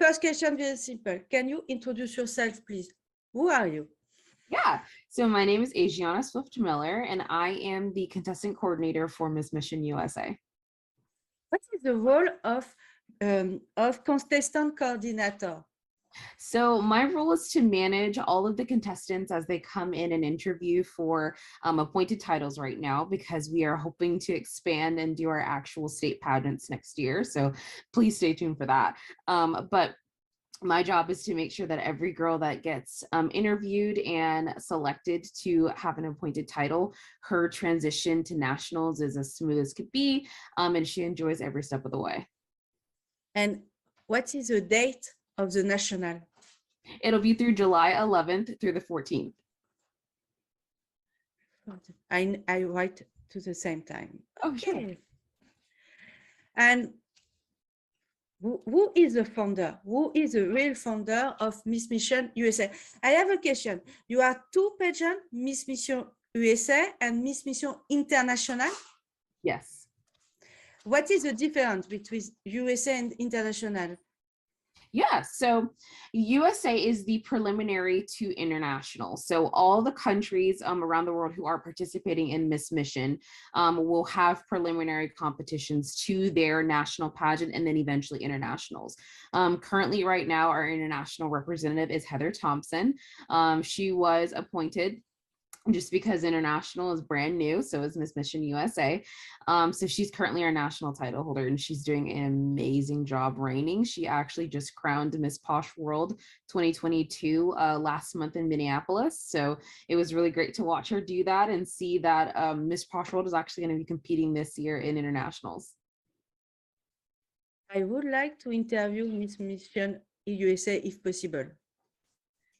first question, very simple. Can you introduce yourself, please? Who are you? Yeah, so my name is Asiana Swift-Miller, and I am the contestant coordinator for Miss Mission USA. What is the role of contestant coordinator? So my role is to manage all of the contestants as they come in and interview for appointed titles right now, because we are hoping to expand and do our actual state pageants next year. So please stay tuned for that. But my job is to make sure that every girl that gets interviewed and selected to have an appointed title, her transition to nationals is as smooth as could be, and she enjoys every step of the way. And what is the date of the national? It'll be through July 11th through the 14th. I write to the same time. Oh, sure. Okay. And who is the founder? Who is the real founder of Miss Mission USA? I have a question. You are two pageants, Miss Mission USA and Miss Mission International? Yes. What is the difference between USA and international? Yeah, so USA is the preliminary to international. So all the countries around the world who are participating in Miss Mission will have preliminary competitions to their national pageant and then eventually internationals. Currently, right now, our international representative is Heather Thompson. She was appointed just because international is brand new, so is Miss Mission USA. So she's currently our national title holder, and she's doing an amazing job reigning. She actually just crowned Miss Posh World 2022 last month in Minneapolis. So it was really great to watch her do that and see that Miss Posh World is actually going to be competing this year in internationals. I would like to interview Miss Mission USA if possible.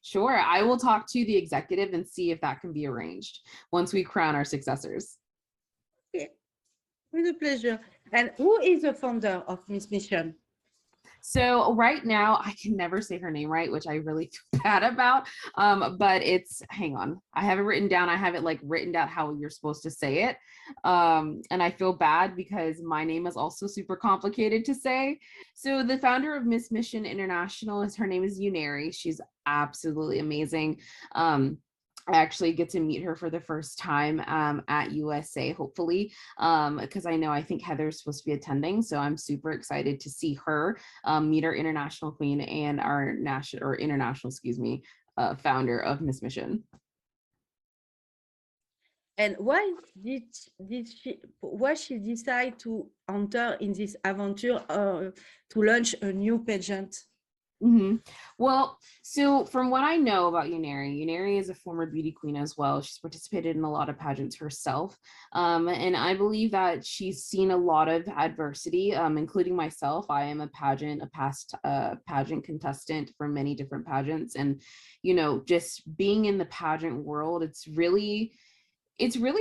Sure, I will talk to the executive and see if that can be arranged once we crown our successors. Okay, with a pleasure. And who is the founder of Miss Mission? So right now, I can never say her name right, which I really feel bad about. But it's, hang on, I have it written down. I have it like written down how you're supposed to say it. And I feel bad because my name is also super complicated to say. So the founder of Miss Mission International her name is Uneri. She's absolutely amazing. I actually get to meet her for the first time at USA, hopefully, because I think Heather's supposed to be attending. So I'm super excited to see her meet our international queen and our international, founder of Miss Mission. And why she decide to enter in this adventure to launch a new pageant? Mm-hmm. Well, so from what I know about Uneri is a former beauty queen as well. She's participated in a lot of pageants herself. And I believe that she's seen a lot of adversity, including myself. I am a past pageant contestant for many different pageants. And, just being in the pageant world, it's really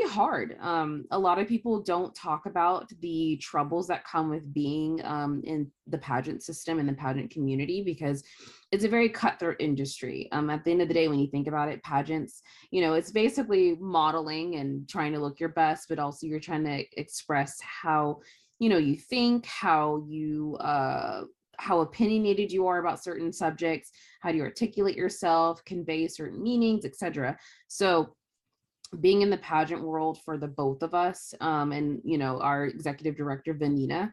hard. A lot of people don't talk about the troubles that come with being in the pageant system and the pageant community, because it's a very cutthroat industry. At the end of the day, when you think about it, pageants, it's basically modeling and trying to look your best, but also you're trying to express how, you think, how opinionated you are about certain subjects, how do you articulate yourself, convey certain meanings, etc. So being in the pageant world for the both of us, and our executive director Vanina,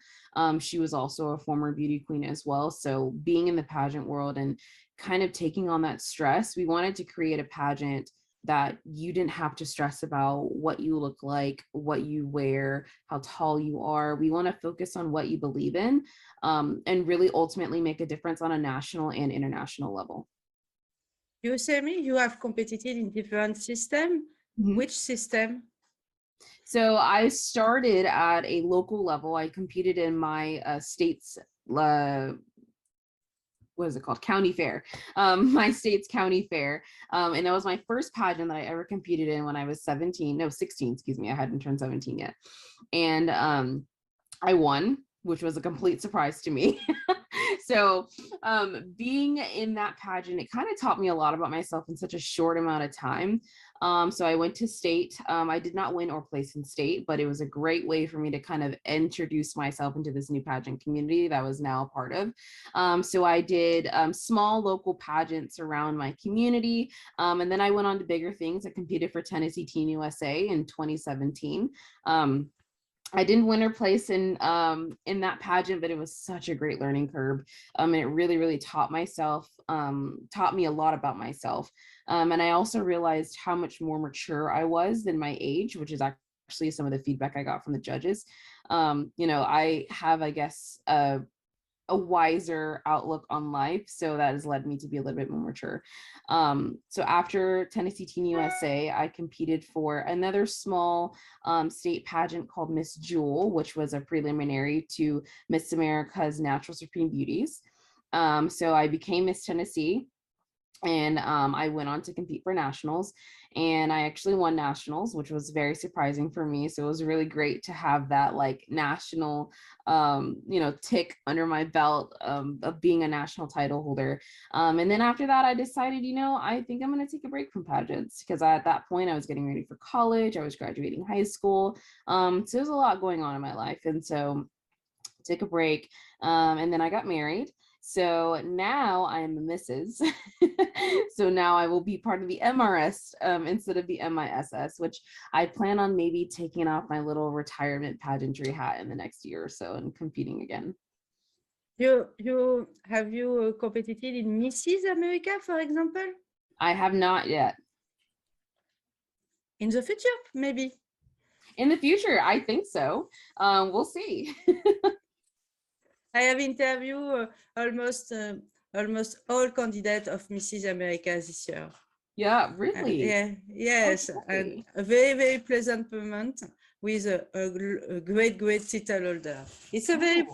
she was also a former beauty queen as well. So being in the pageant world and kind of taking on that stress, we wanted to create a pageant that you didn't have to stress about what you look like, what you wear, how tall you are. We want to focus on what you believe in, and really ultimately make a difference on a national and international level. You say me you have competed in different systems. Mm-hmm. Which system? So I started at a local level. I competed in my state's, what is it called? County fair, my state's county fair. And that was my first pageant that I ever competed in when I was 16, excuse me. I hadn't turned 17 yet. And I won, which was a complete surprise to me. So being in that pageant, it kind of taught me a lot about myself in such a short amount of time. So I went to state. I did not win or place in state, but it was a great way for me to kind of introduce myself into this new pageant community that I was now a part of. So I did small local pageants around my community. And then I went on to bigger things. I competed for Tennessee Teen USA in 2017. I didn't win or place in that pageant, but it was such a great learning curve. And it really taught me a lot about myself. And I also realized how much more mature I was than my age, which is actually some of the feedback I got from the judges. I have, I guess, a wiser outlook on life. So that has led me to be a little bit more mature. So after Tennessee Teen USA, I competed for another small state pageant called Miss Jewel, which was a preliminary to Miss America's Natural Supreme Beauties. So I became Miss Tennessee. And I went on to compete for nationals, and I actually won nationals, which was very surprising for me. So it was really great to have that like national, tick under my belt of being a national title holder. And then after that, I decided, I think I'm going to take a break from pageants, because at that point I was getting ready for college. I was graduating high school. So there's a lot going on in my life. And so took a break. And then I got married. So now I am a Mrs. So now I will be part of the MRS instead of the MISS, which I plan on maybe taking off my little retirement pageantry hat in the next year or so and competing again. You competed in Mrs. America, for example? I have not yet. In the future, maybe. In the future, I think so. We'll see. I have interviewed almost all candidates of Mrs. America this year. Yeah, really? Yes, and a very pleasant moment with a great title holder. It's a very,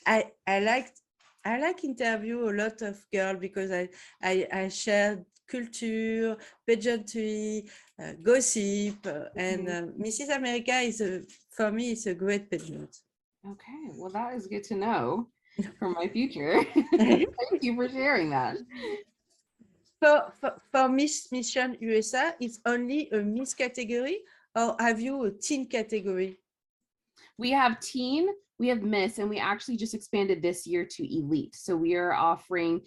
I like interview a lot of girls because I share culture, pageantry, gossip, and Mrs. America for me, it's a great pageant. Okay, well, that is good to know for my future. Thank you for sharing that. For Miss Mission USA, it's only a Miss category, or have you a teen category? We have teen, we have Miss, and we actually just expanded this year to elite. So we are offering,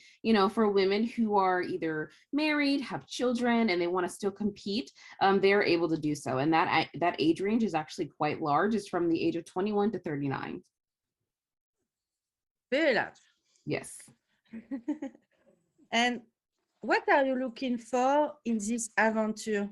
for women who are either married, have children, and they want to still compete, they're able to do so. And that age range is actually quite large. It's from the age of 21 to 39. Very large. Yes. And what are you looking for in this adventure?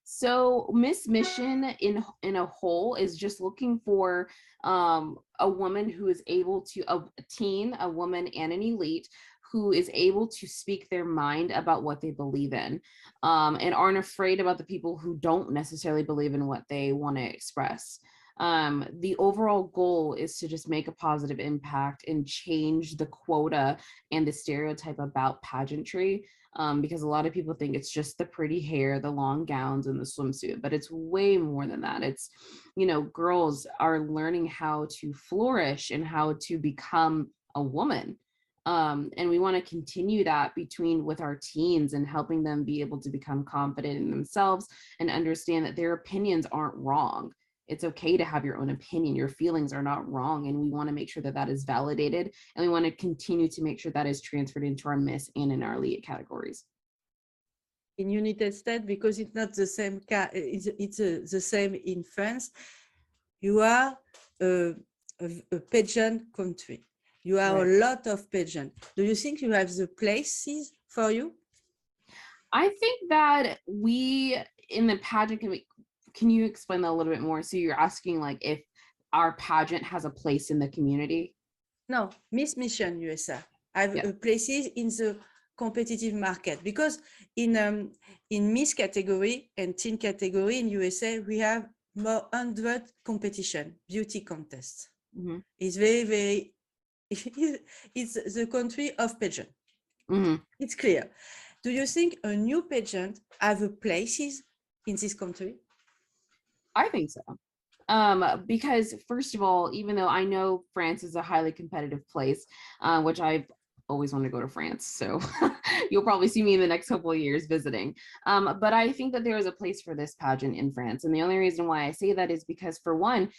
So Miss Mission in a whole is just looking for a woman who is able to, a teen, a woman, and an elite who is able to speak their mind about what they believe in, and aren't afraid about the people who don't necessarily believe in what they want to express. The overall goal is to just make a positive impact and change the quota and the stereotype about pageantry. Because a lot of people think it's just the pretty hair, the long gowns, and the swimsuit, but it's way more than that. It's, girls are learning how to flourish and how to become a woman. And we want to continue that with our teens and helping them be able to become confident in themselves and understand that their opinions aren't wrong. It's okay to have your own opinion. Your feelings are not wrong. And we want to make sure that that is validated. And we want to continue to make sure that is transferred into our Miss and in our elite categories. In United States, because it's not the same, it's the same in France, you are a pageant country. You are right. A lot of pageant. Do you think you have the places for you? I think that we, in the pageant, can you explain that a little bit more? So you're asking like if our pageant has a place in the community? No, Miss Mission USA have places in the competitive market, because in Miss category and teen category in USA, we have more 100 competition, beauty contests. Mm-hmm. It's very, it's the country of pageant. Mm-hmm. It's clear. Do you think a new pageant have a places in this country? I think so. Because first of all, even though I know France is a highly competitive place, which I've always want to go to France. So you'll probably see me in the next couple of years visiting. But I think that there is a place for this pageant in France. And the only reason why I say that is because, for one,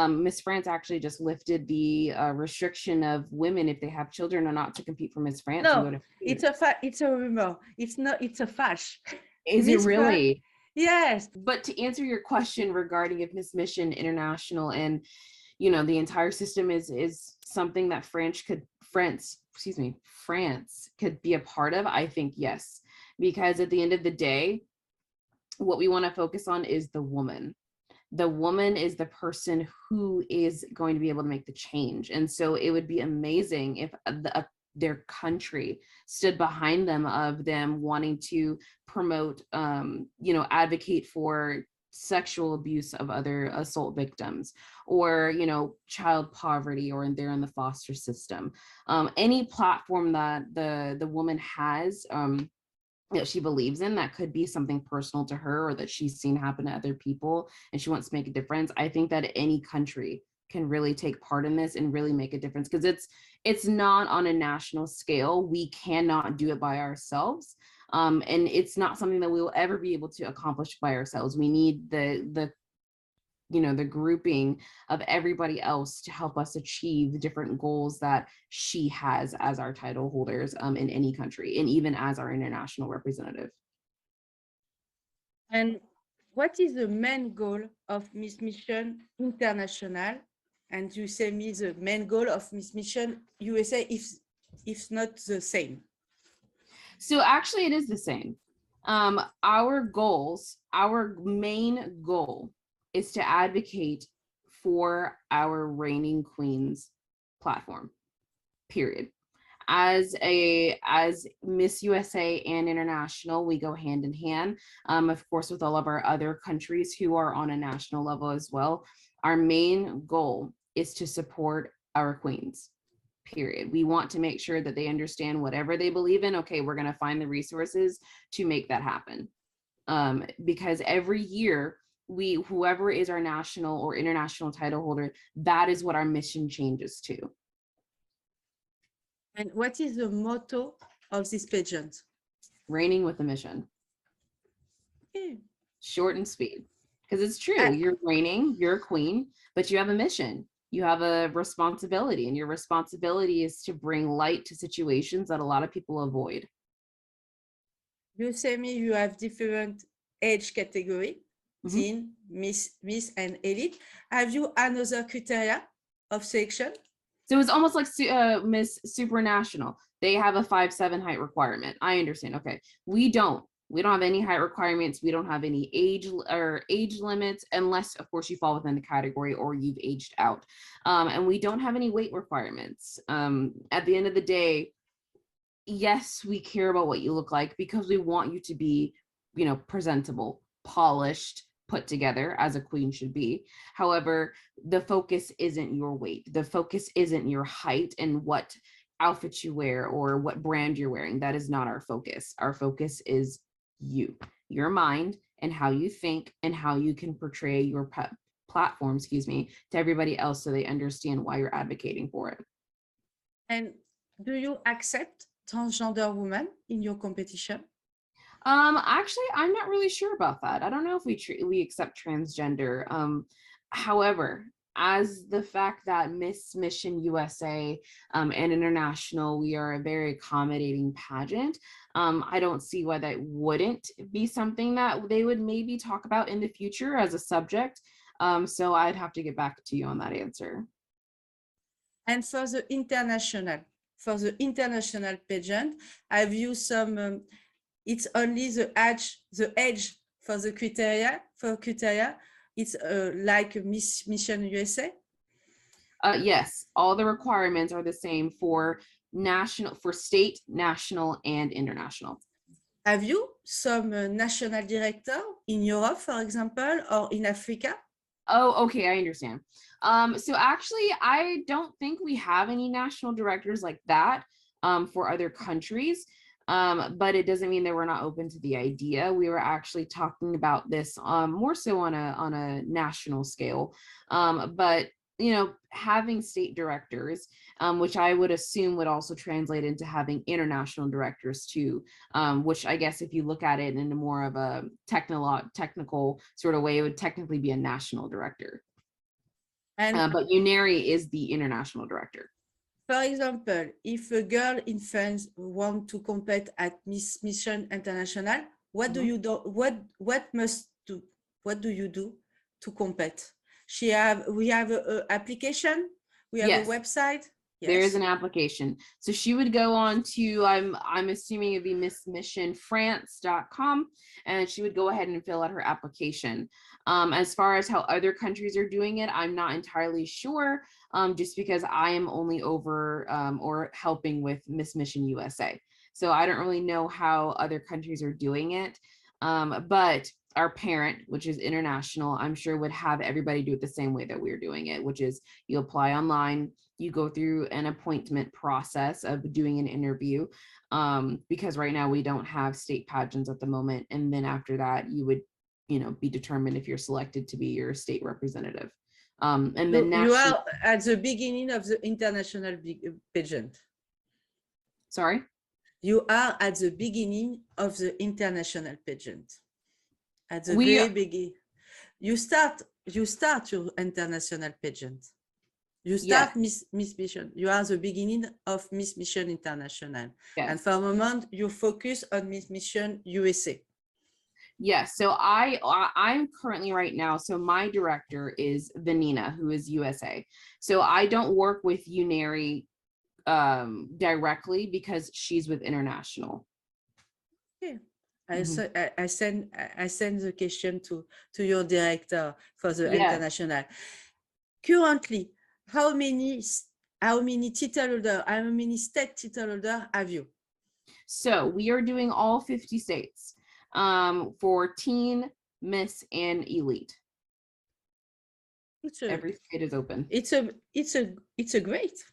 Miss France actually just lifted the restriction of women, if they have children, or not to compete for Miss France. No, it's a rumor. It's not, it's a fact. Is it really? Yes. But to answer your question regarding if Miss Mission International and, you know, the entire system is something that France could be a part of, I think yes. Because at the end of the day, what we want to focus on is the woman. The woman is the person who is going to be able to make the change. And so it would be amazing if their country stood behind them, of them wanting to promote, you know, advocate for sexual abuse of other assault victims, or, you know, child poverty, or they're in the foster system. Any platform that the woman has, that she believes in, that could be something personal to her, or that she's seen happen to other people and she wants to make a difference. I think that any country can really take part in this and really make a difference, because it's not on a national scale. We cannot do it by ourselves. And it's not something that we will ever be able to accomplish by ourselves. We need the you know, the grouping of everybody else to help us achieve the different goals that she has as our title holders in any country, and even as our international representative. And what is the main goal of Miss Mission International? And you say me the main goal of Miss Mission USA, if not the same? So actually it is the same. Our goals, our main goal is to advocate for our reigning queens platform, period. As Miss USA and International, we go hand in hand, of course, with all of our other countries who are on a national level as well. Our main goal is to support our queens, period. We want to make sure that they understand whatever they believe in. Okay, we're going to find the resources to make that happen. Because every year, whoever is our national or international title holder, that is what our mission changes to. And what is the motto of this pageant? Reigning with a mission. Okay. Short and sweet. Because it's true, you're reigning, you're a queen, but you have a mission. You have a responsibility, and your responsibility is to bring light to situations that a lot of people avoid. You say me you have different age category, teen, miss, and elite. Have you another criteria of selection? So it's almost like Miss Supranational. They have a 5'7" height requirement. I understand. Okay, we don't have any height requirements. We don't have any age limits, unless of course you fall within the category or you've aged out. And we don't have any weight requirements. At the end of the day, yes, we care about what you look like, because we want you to be, you know, presentable, polished, put together, as a queen should be. However, the focus isn't your weight. The focus isn't your height and what outfit you wear or what brand you're wearing. That is not our focus. Our focus is you, your mind, and how you think, and how you can portray your platform, to everybody else, so they understand why you're advocating for it. And do you accept transgender women in your competition? Actually, I'm not really sure about that. I don't know if we accept transgender. However, as the fact that Miss Mission USA and International, we are a very accommodating pageant, I don't see why that wouldn't be something that they would maybe talk about in the future as a subject. So I'd have to get back to you on that answer. And for the international pageant, have you some? It's only the age for the criteria. It's like Miss Mission USA. Yes, all the requirements are the same for state, national, and international. Have you some national director in Europe, for example, or in Africa? Oh, okay, I understand. So actually, I don't think we have any national directors like that for other countries. But it doesn't mean that we're not open to the idea. We were actually talking about this more so on a national scale. But having state directors, which I would assume would also translate into having international directors too, which I guess if you look at it in a more of a technical sort of way, it would technically be a national director. And but UNERI is the international director. for example, if a girl in France want to compete at Miss Mission International, what do you do? What do you do to compete? We have a application. We have Yes. a website. Yes. There is an application. So she would go on to, I'm assuming it'd be missmissionfrance.com, and she would go ahead and fill out her application. As far as how other countries are doing it, I'm not entirely sure, just because I am only over or helping with Miss Mission USA. So I don't really know how other countries are doing it. But our parent, which is international, I'm sure would have everybody do it the same way that we're doing it, which is you apply online, you go through an appointment process of doing an interview, because right now we don't have state pageants at the moment. And then after that, you would, be determined if you're selected to be your state representative. And then you are at the beginning of the international pageant. Sorry? You are at the beginning of the international pageant. At the very beginning. You start your international pageant. You start Miss Mission. You are the beginning of Miss Mission International. Yes. And for a moment, you focus on Miss Mission USA. Yes. So I'm currently right now. So my director is Vanina, who is USA. So I don't work with UNERI directly because she's with international. Yeah. I send the question to your director for the international. Currently, how many title holder, how many state title holder have you? So we are doing all 50 states for teen, miss, and elite. Every state is open. It's a great.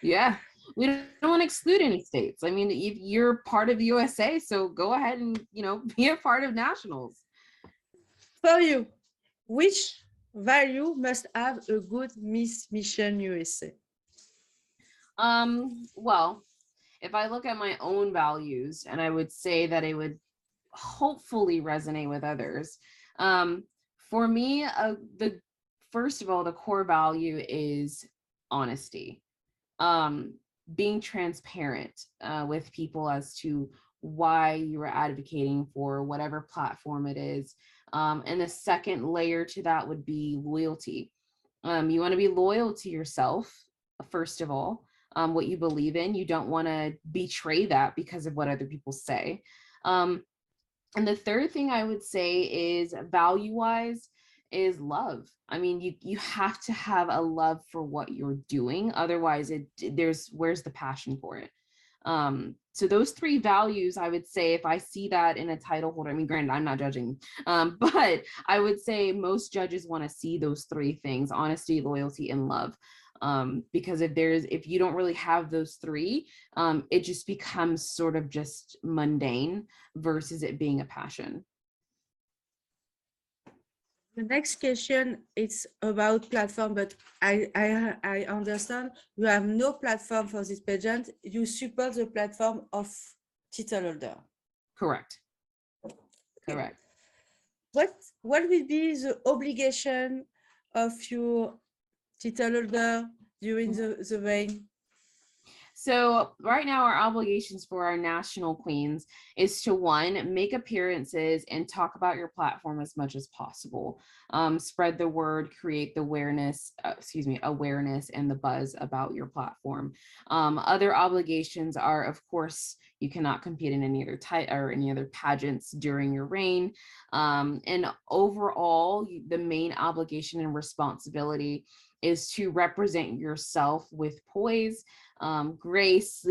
Yeah. We don't want to exclude any states. I mean, if you're part of the USA, so go ahead and, be a part of nationals. For you, which value must have a good Miss Mission USA? Well, if I look at my own values, and I would say that it would hopefully resonate with others. For me, first of all, the core value is honesty. Being transparent with people as to why you are advocating for whatever platform it is. And the second layer to that would be loyalty. You want to be loyal to yourself, first of all, what you believe in. You don't want to betray that because of what other people say. And the third thing I would say is value-wise is love. I mean, you have to have a love for what you're doing. Otherwise, where's the passion for it? So those three values, I would say, if I see that in a title holder, I mean, granted, I'm not judging, but I would say most judges want to see those three things: honesty, loyalty, and love. Because if you don't really have those three, it just becomes sort of just mundane versus it being a passion. The next question is about platform, but I understand you have no platform for this pageant. You support the platform of title holder. Correct. Correct. What will be the obligation of your title holder during the reign? So right now, our obligations for our national queens is to, one, make appearances and talk about your platform as much as possible. Spread the word, create the awareness and the buzz about your platform. Other obligations are, of course, you cannot compete in any other pageants during your reign. And overall, the main obligation and responsibility is to represent yourself with poise, grace,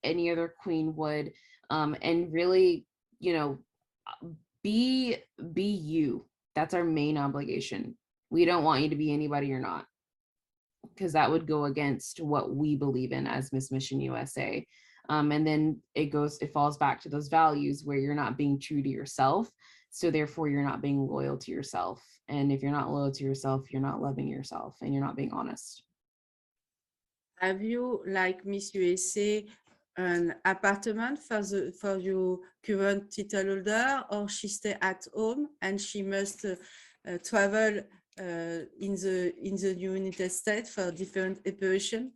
any other queen would, and really, be you. That's our main obligation. We don't want you to be anybody you're not, because that would go against what we believe in as Miss Mission USA. And then it falls back to those values where you're not being true to yourself. So therefore you're not being loyal to yourself. And if you're not loyal to yourself, you're not loving yourself and you're not being honest. Have you, like Miss USA, an apartment for your current title holder, or she stay at home and she must travel in the United States for different operation?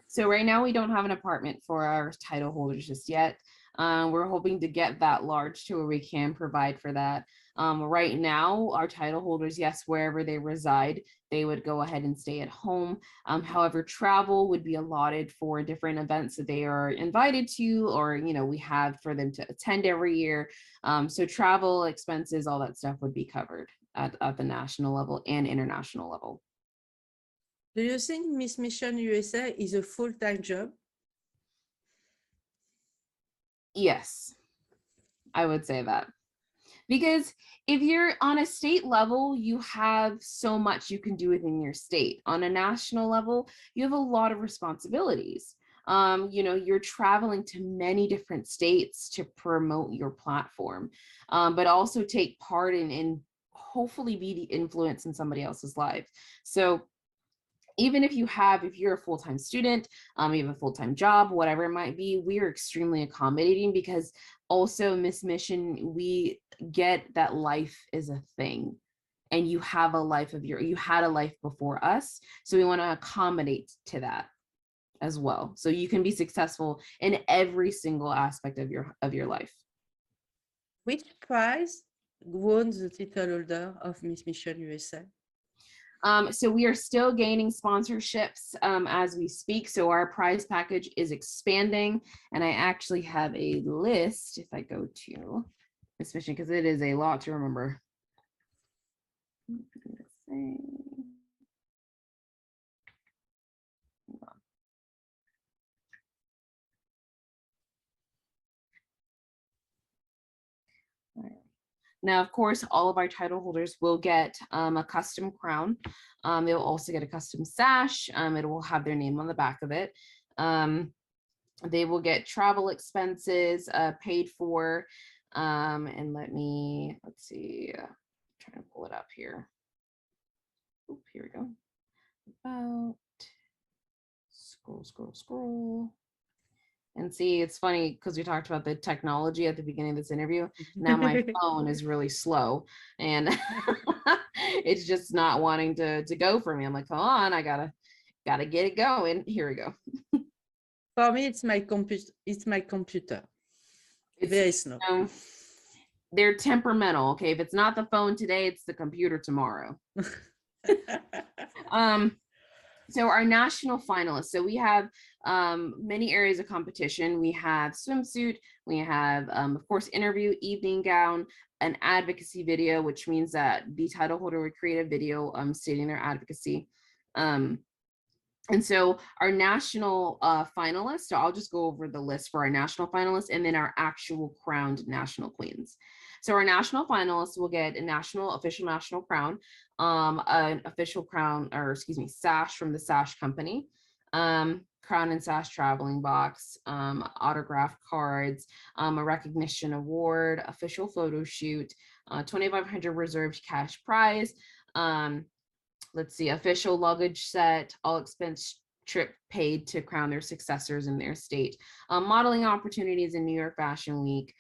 So right now we don't have an apartment for our title holders just yet. We're hoping to get that large to where we can provide for that. Right now, our title holders, yes, wherever they reside, they would go ahead and stay at home. However, travel would be allotted for different events that they are invited to, or, you know, we have for them to attend every year. So travel expenses, all that stuff would be covered at the national level and international level. Do you think Miss Mission USA is a full-time job? Yes, I would say that. Because if you're on a state level, you have so much you can do within your state. On a national level, you have a lot of responsibilities. You know, you're traveling to many different states to promote your platform, but also take part in hopefully be the influence in somebody else's life. So even if you're a full-time student, you have a full-time job, whatever it might be, we are extremely accommodating, because also Miss Mission, we get that life is a thing and you have a life of you had a life before us. So we want to accommodate to that as well. So you can be successful in every single aspect of your life. Which prize won the title holder of Miss Mission USA? So we are still gaining sponsorships as we speak. So our prize package is expanding, and I actually have a list if I go to Miss Mission, because it is a lot to remember. Now, of course, all of our title holders will get a custom crown. They'll also get a custom sash. It will have their name on the back of it. They will get travel expenses paid for. And let's see, trying to pull it up here. Oop, here we go. About scroll. And see, it's funny because we talked about the technology at the beginning of this interview. Now my phone is really slow and it's just not wanting to go for me. I'm like, hold on, I gotta get it going. Here we go. For me, it's my computer. It's very slow. They're temperamental. Okay, if it's not the phone today, it's the computer tomorrow. So our national finalists, so we have many areas of competition. We have swimsuit, we have, of course, interview, evening gown, an advocacy video, which means that the title holder would create a video stating their advocacy. And so our national finalists, so I'll just go over the list for our national finalists and then our actual crowned national queens. So our national finalists will get a official national crown, an official crown, or excuse me, sash from the sash company, crown and sash traveling box, autograph cards, a recognition award, official photo shoot, 2,500 reserved cash prize, let's see, official luggage set, all expense trip paid to crown their successors in their state, modeling opportunities in New York Fashion Week,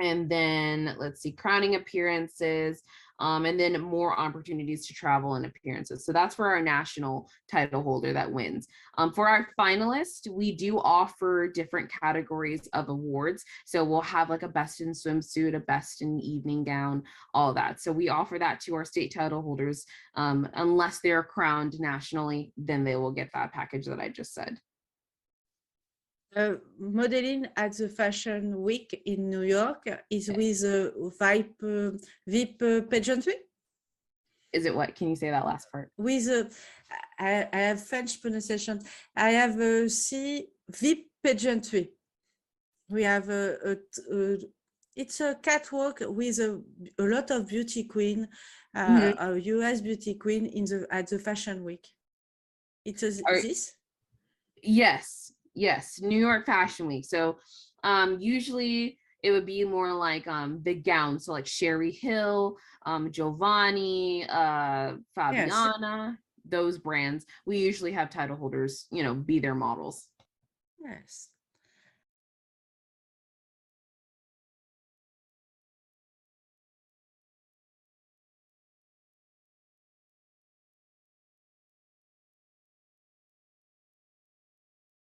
and then let's see, crowning appearances, and then more opportunities to travel and appearances. So that's for our national title holder that wins. For our finalists, we do offer different categories of awards. So we'll have like a best in swimsuit, a best in evening gown, all that. So we offer that to our state title holders. Unless they're crowned nationally, then they will get that package that I just said. Modeling at the Fashion Week in New York is with VIP pageantry? Is it what? Can you say that last part? With I have French pronunciation. I have VIP pageantry. We have it's a catwalk with a lot of beauty queen, a US beauty queen at the Fashion Week. It's this? Yes, New York Fashion Week. So usually it would be more like the gowns, so like Sherry Hill, Giovanni, Fabiana, those brands. We usually have title holders, you know, be their models. Yes.